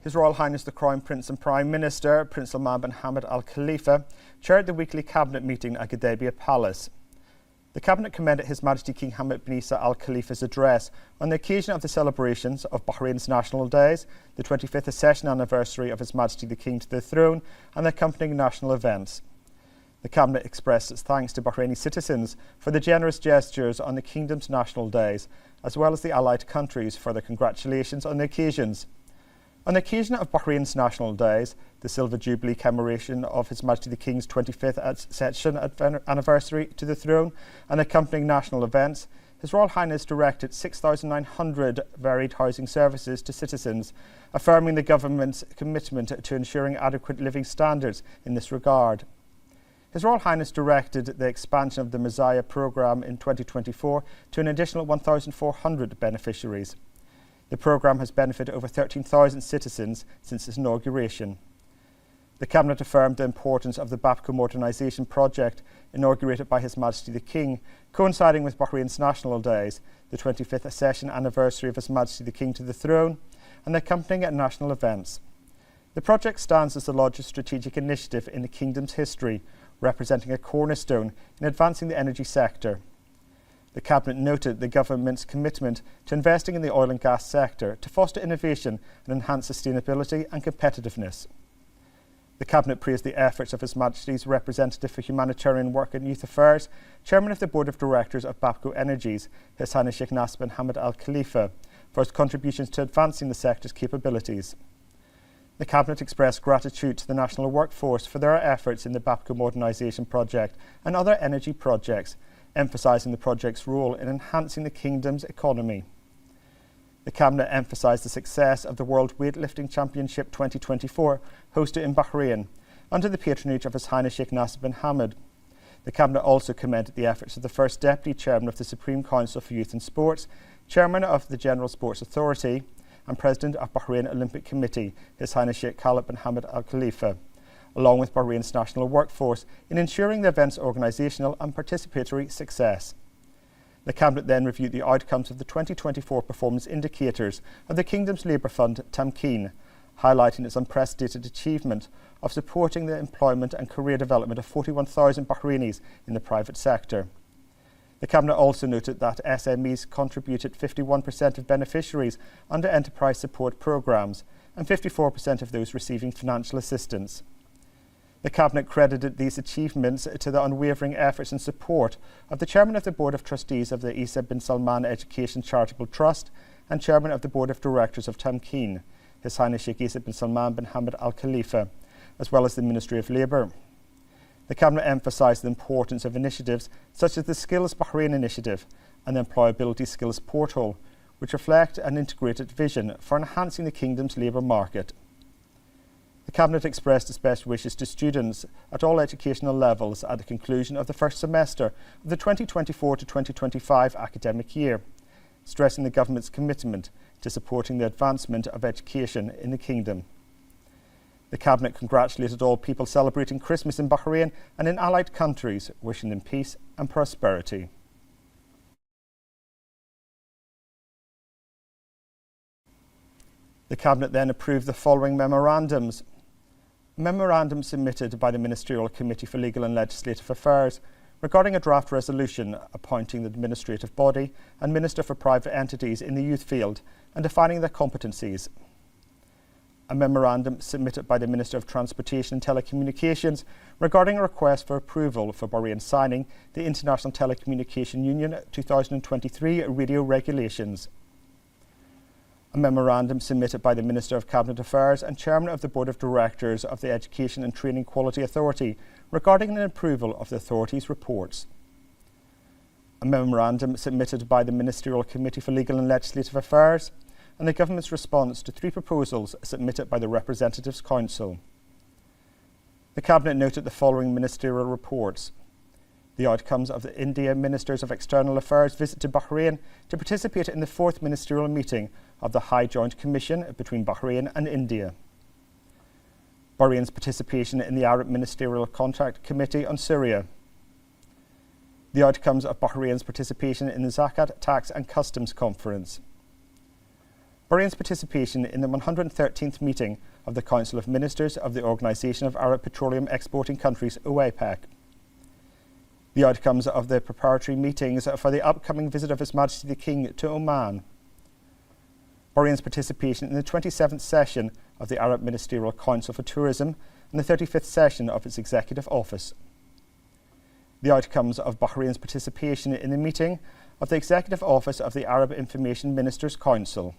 His Royal Highness the Crown Prince and Prime Minister, Prince Salman bin Hamad Al Khalifa, chaired the weekly cabinet meeting at Gudaibiya Palace. The cabinet commended His Majesty King Hamad bin Isa Al Khalifa's address on the occasion of the celebrations of Bahrain's national days, the 25th accession anniversary of His Majesty the King to the throne, and the accompanying national events. The cabinet expressed its thanks to Bahraini citizens for the generous gestures on the kingdom's national days, as well as the allied countries for their congratulations on the occasions. On the occasion of Bahrain's national days, the Silver Jubilee commemoration of His Majesty the King's 25th accession anniversary to the throne and accompanying national events, His Royal Highness directed 6,900 varied housing services to citizens, affirming the government's commitment to ensuring adequate living standards in this regard. His Royal Highness directed the expansion of the Messiah programme in 2024 to an additional 1,400 beneficiaries. The programme has benefited over 13,000 citizens since its inauguration. The Cabinet affirmed the importance of the Bapco modernisation project inaugurated by His Majesty the King, coinciding with Bahrain's national days, the 25th accession anniversary of His Majesty the King to the throne, and the accompanying national events. The project stands as the largest strategic initiative in the Kingdom's history, representing a cornerstone in advancing the energy sector. The Cabinet noted the government's commitment to investing in the oil and gas sector to foster innovation and enhance sustainability and competitiveness. The Cabinet praised the efforts of His Majesty's Representative for Humanitarian Work and Youth Affairs, Chairman of the Board of Directors of Bapco Energies, His Highness Highness bin Hamad Al Khalifa, for his contributions to advancing the sector's capabilities. The Cabinet expressed gratitude to the national workforce for their efforts in the Bapco modernisation project and other energy projects, emphasising the project's role in enhancing the Kingdom's economy. The Cabinet emphasised the success of the World Weightlifting Championship 2024, hosted in Bahrain, under the patronage of His Highness Highness bin Hamad. The Cabinet also commended the efforts of the First Deputy Chairman of the Supreme Council for Youth and Sports, Chairman of the General Sports Authority, and President of Bahrain Olympic Committee, His Highness Sheikh Khalid bin Hamad Al Khalifa, along with Bahrain's national workforce, in ensuring the event's organisational and participatory success. The Cabinet then reviewed the outcomes of the 2024 performance indicators of the Kingdom's Labour Fund Tamkeen, highlighting its unprecedented achievement of supporting the employment and career development of 41,000 Bahrainis in the private sector. The Cabinet also noted that SMEs contributed 51% of beneficiaries under enterprise support programmes and 54% of those receiving financial assistance. The Cabinet credited these achievements to the unwavering efforts and support of the Chairman of the Board of Trustees of the Isa bin Salman Education Charitable Trust and Chairman of the Board of Directors of Tamkeen, His Highness Sheikh Isa bin Salman bin Hamad Al Khalifa, as well as the Ministry of Labour. The Cabinet emphasised the importance of initiatives such as the Skills Bahrain Initiative and the Employability Skills Portal, which reflect an integrated vision for enhancing the Kingdom's labour market. The Cabinet expressed its best wishes to students at all educational levels at the conclusion of the first semester of the 2024 to 2025 academic year, stressing the Government's commitment to supporting the advancement of education in the Kingdom. The Cabinet congratulated all people celebrating Christmas in Bahrain and in allied countries, wishing them peace and prosperity. The Cabinet then approved the following memorandums. A memorandum submitted by the Ministerial Committee for Legal and Legislative Affairs regarding a draft resolution appointing the administrative body and Minister for Private Entities in the youth field and defining their competencies. A memorandum submitted by the Minister of Transportation and Telecommunications regarding a request for approval for Bahrain signing the International Telecommunication Union 2023 radio regulations. A memorandum submitted by the Minister of Cabinet Affairs and Chairman of the Board of Directors of the Education and Training Quality Authority regarding an approval of the authority's reports. A memorandum submitted by the Ministerial Committee for Legal and Legislative Affairs and the Government's response to 3 proposals submitted by the Representatives Council. The Cabinet noted the following ministerial reports: the outcomes of the India Ministers of External Affairs visit to Bahrain to participate in the 4th ministerial meeting of the High Joint Commission between Bahrain and India. Bahrain's participation in the Arab Ministerial Contact Committee on Syria. The outcomes of Bahrain's participation in the Zakat Tax and Customs Conference. Bahrain's participation in the 113th meeting of the Council of Ministers of the Organisation of Arab Petroleum Exporting Countries, OAPEC. The outcomes of the preparatory meetings for the upcoming visit of His Majesty the King to Oman. Bahrain's participation in the 27th session of the Arab Ministerial Council for Tourism and the 35th session of its Executive Office. The outcomes of Bahrain's participation in the meeting of the Executive Office of the Arab Information Ministers' Council.